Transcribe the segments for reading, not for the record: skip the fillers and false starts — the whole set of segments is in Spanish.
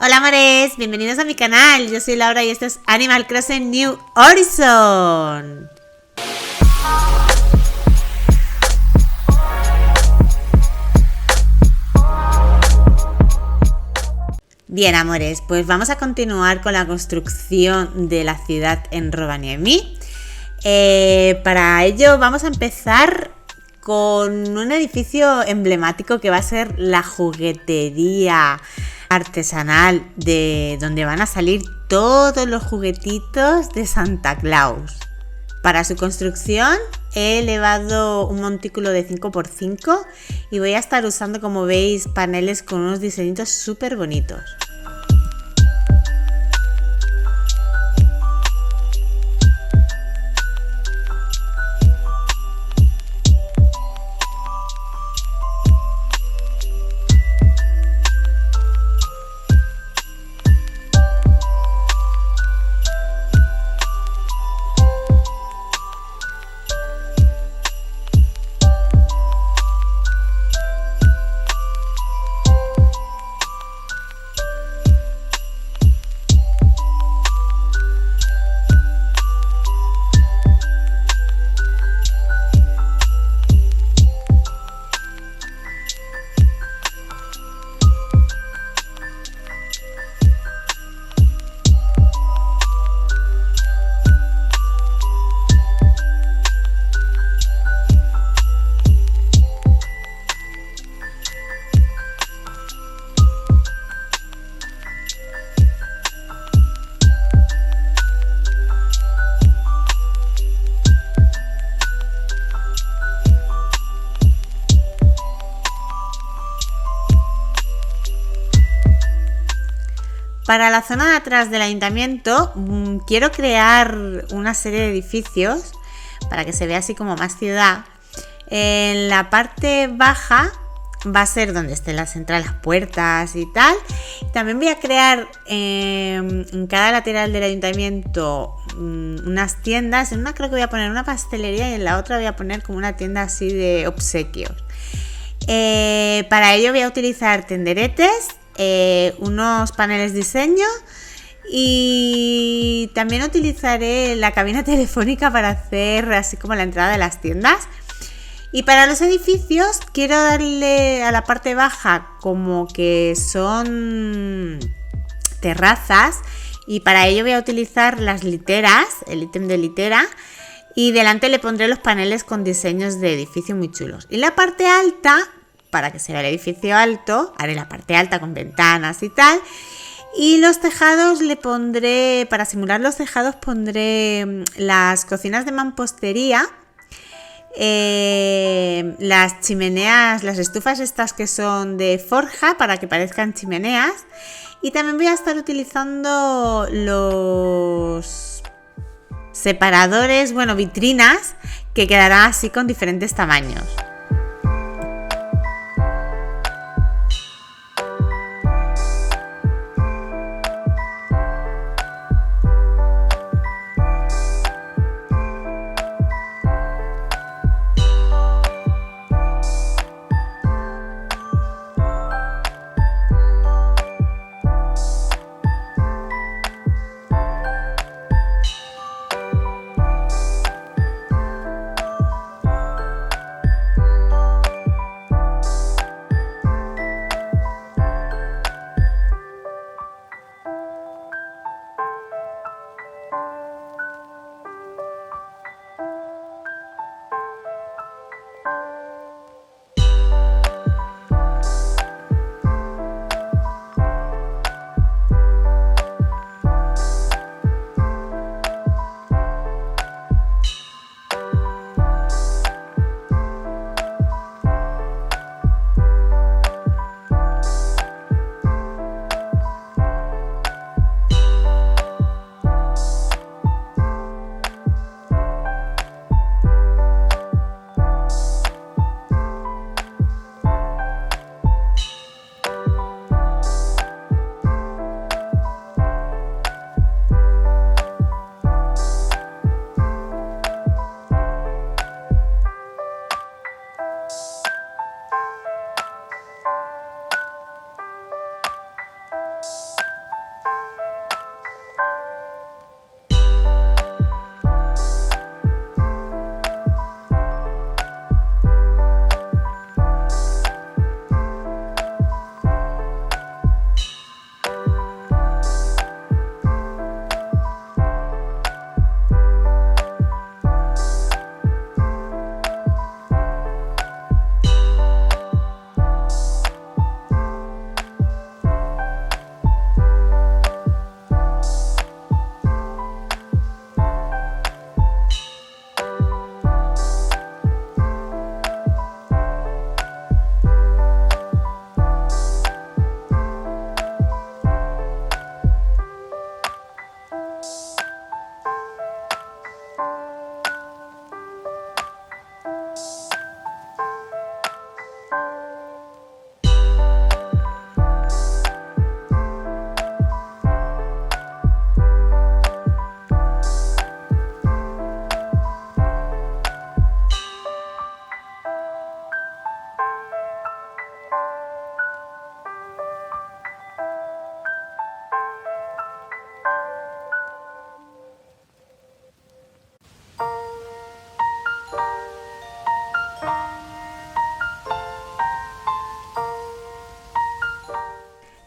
Hola amores, bienvenidos a mi canal, yo soy Laura y esto es Animal Crossing New Horizon. Bien amores, pues vamos a continuar con la construcción de la ciudad en Rovaniemi. Para ello vamos a empezar con un edificio emblemático que va a ser la juguetería artesanal de donde van a salir todos los juguetitos de Santa Claus. Para su construcción he elevado un montículo de 5x5 y voy a estar usando, como veis, paneles con unos diseñitos súper bonitos. Para la zona de atrás del ayuntamiento quiero crear una serie de edificios para que se vea así como más ciudad. En la parte baja va a ser donde estén las entradas, las puertas y tal. También voy a crear en cada lateral del ayuntamiento unas tiendas. En una creo que voy a poner una pastelería y en la otra voy a poner como una tienda así de obsequios. Para ello voy a utilizar tenderetes, unos paneles diseño y también utilizaré la cabina telefónica para hacer así como la entrada de las tiendas. Y para los edificios quiero darle a la parte baja como que son terrazas y para ello voy a utilizar las literas, el ítem de litera, y delante le pondré los paneles con diseños de edificio muy chulos. Y la parte alta, para que se vea el edificio alto, haré la parte alta con ventanas y tal. Y los tejados le pondré, para simular los tejados pondré las cocinas de mampostería, las chimeneas, las estufas estas que son de forja para que parezcan chimeneas. Y también voy a estar utilizando los separadores, bueno, vitrinas, que quedarán así con diferentes tamaños.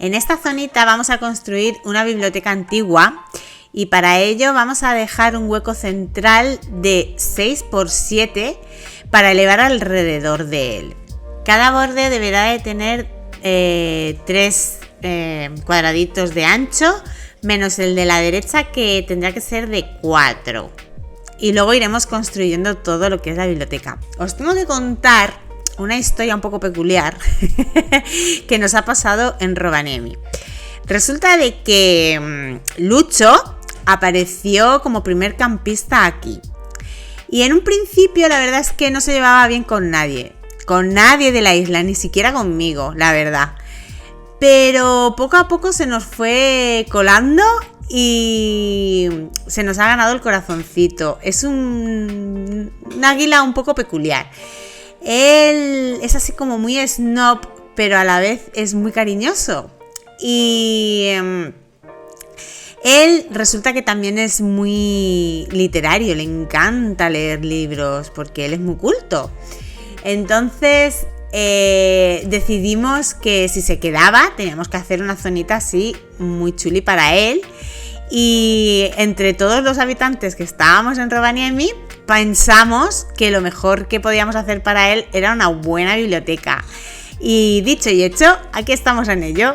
En esta zonita vamos a construir una biblioteca antigua y para ello vamos a dejar un hueco central de 6 por 7 para elevar alrededor de él. Cada borde deberá de tener 3 cuadraditos de ancho, menos el de la derecha que tendrá que ser de 4. Y luego iremos construyendo todo lo que es la biblioteca. Os tengo que contar una historia un poco peculiar que nos ha pasado en Rovaniemi. Resulta de que Lucho apareció como primer campista aquí. Y en un principio la verdad es que no se llevaba bien con nadie de la isla, ni siquiera conmigo, la verdad. Pero poco a poco se nos fue colando y se nos ha ganado el corazoncito. Es un águila un poco peculiar. Él es así como muy snob, pero a la vez es muy cariñoso. Y él resulta que también es muy literario, le encanta leer libros porque él es muy culto. Entonces decidimos que si se quedaba teníamos que hacer una zonita así muy chuli para él. Y entre todos los habitantes que estábamos en Rovaniemi pensamos que lo mejor que podíamos hacer para él era una buena biblioteca. Y dicho y hecho, aquí estamos en ello.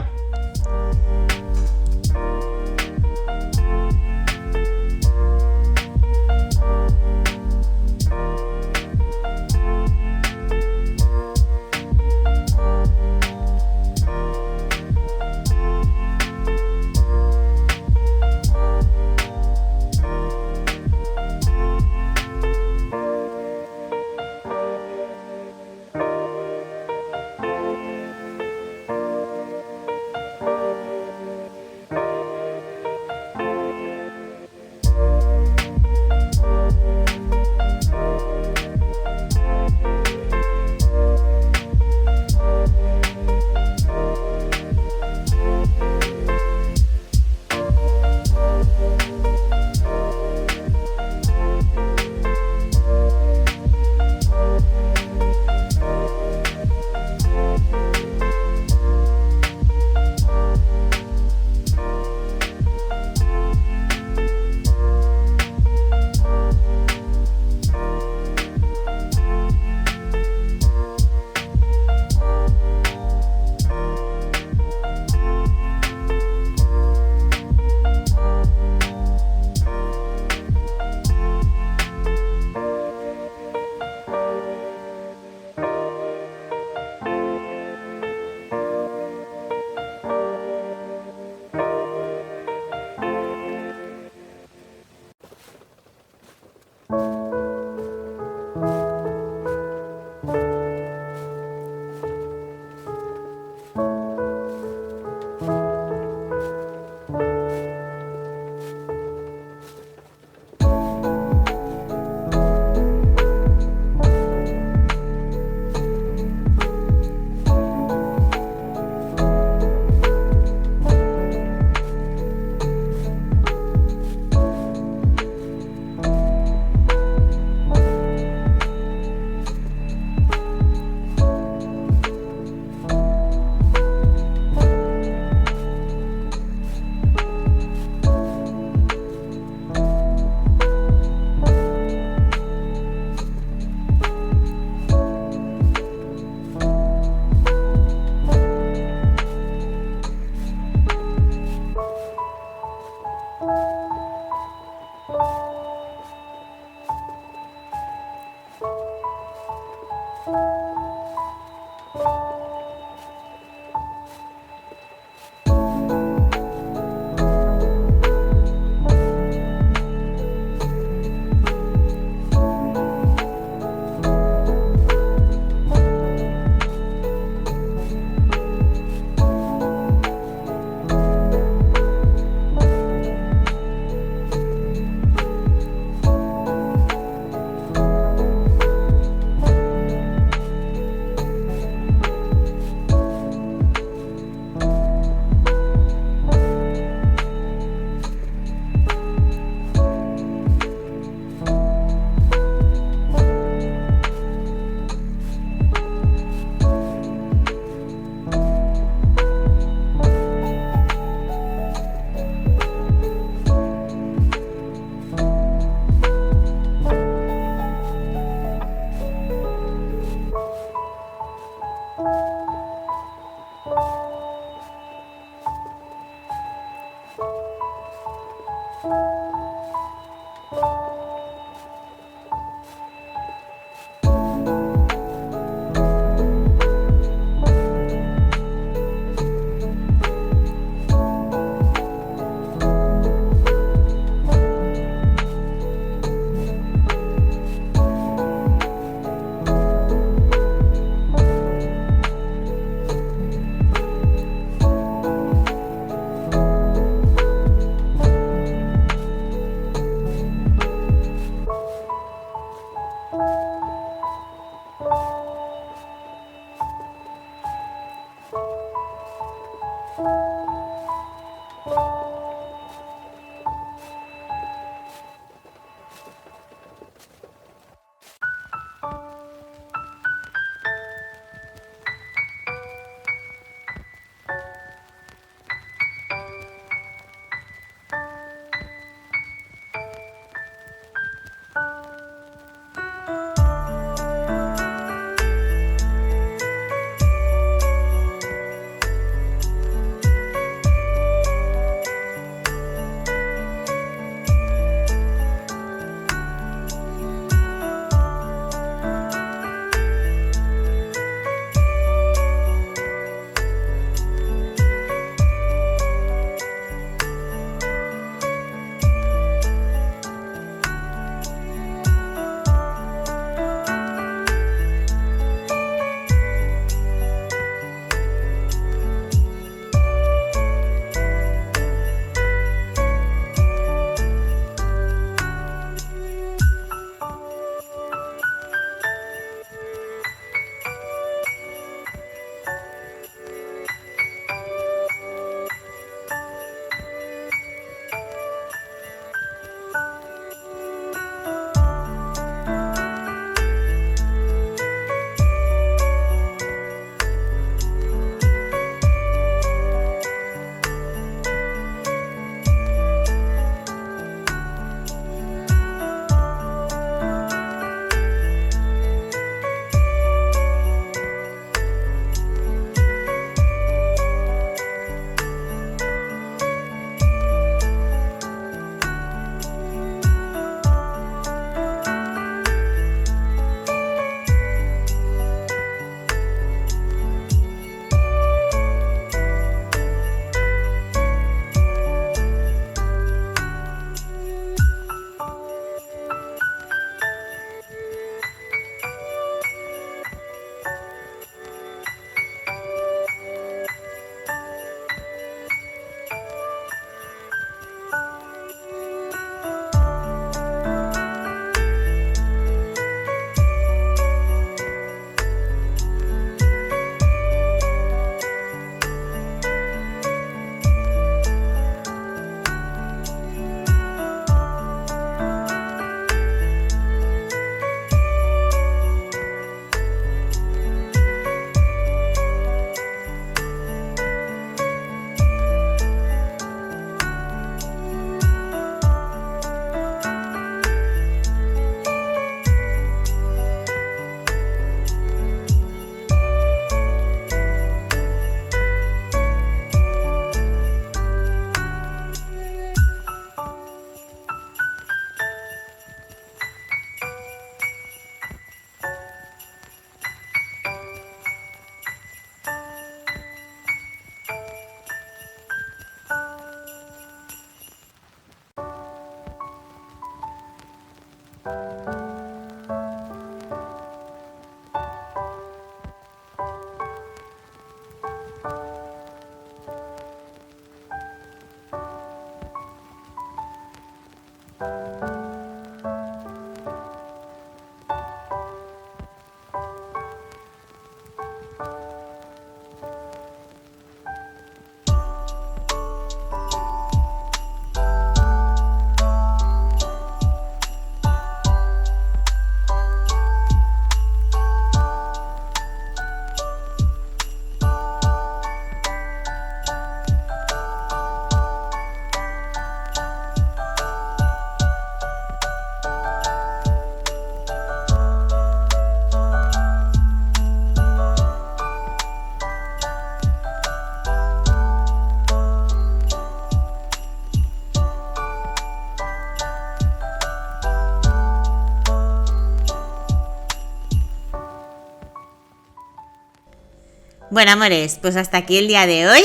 Bueno, amores, pues hasta aquí el día de hoy.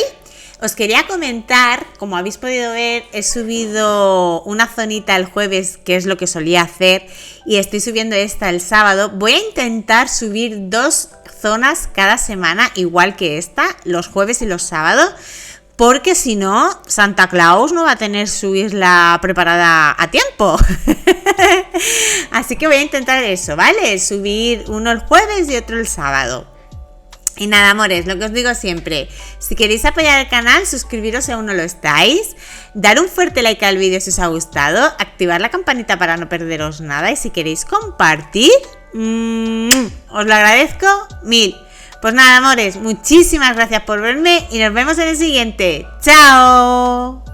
Os quería comentar, como habéis podido ver, he subido una zonita el jueves, que es lo que solía hacer, y estoy subiendo esta el sábado. Voy a intentar subir 2 zonas cada semana, igual que esta, los jueves y los sábados, porque si no, Santa Claus no va a tener su isla preparada a tiempo. Así que voy a intentar eso, ¿vale? Subir uno el jueves y otro el sábado. Y nada, amores, lo que os digo siempre, si queréis apoyar el canal, suscribiros si aún no lo estáis, dar un fuerte like al vídeo si os ha gustado, activar la campanita para no perderos nada y si queréis compartir, os lo agradezco mil. Pues nada, amores, muchísimas gracias por verme y nos vemos en el siguiente. ¡Chao!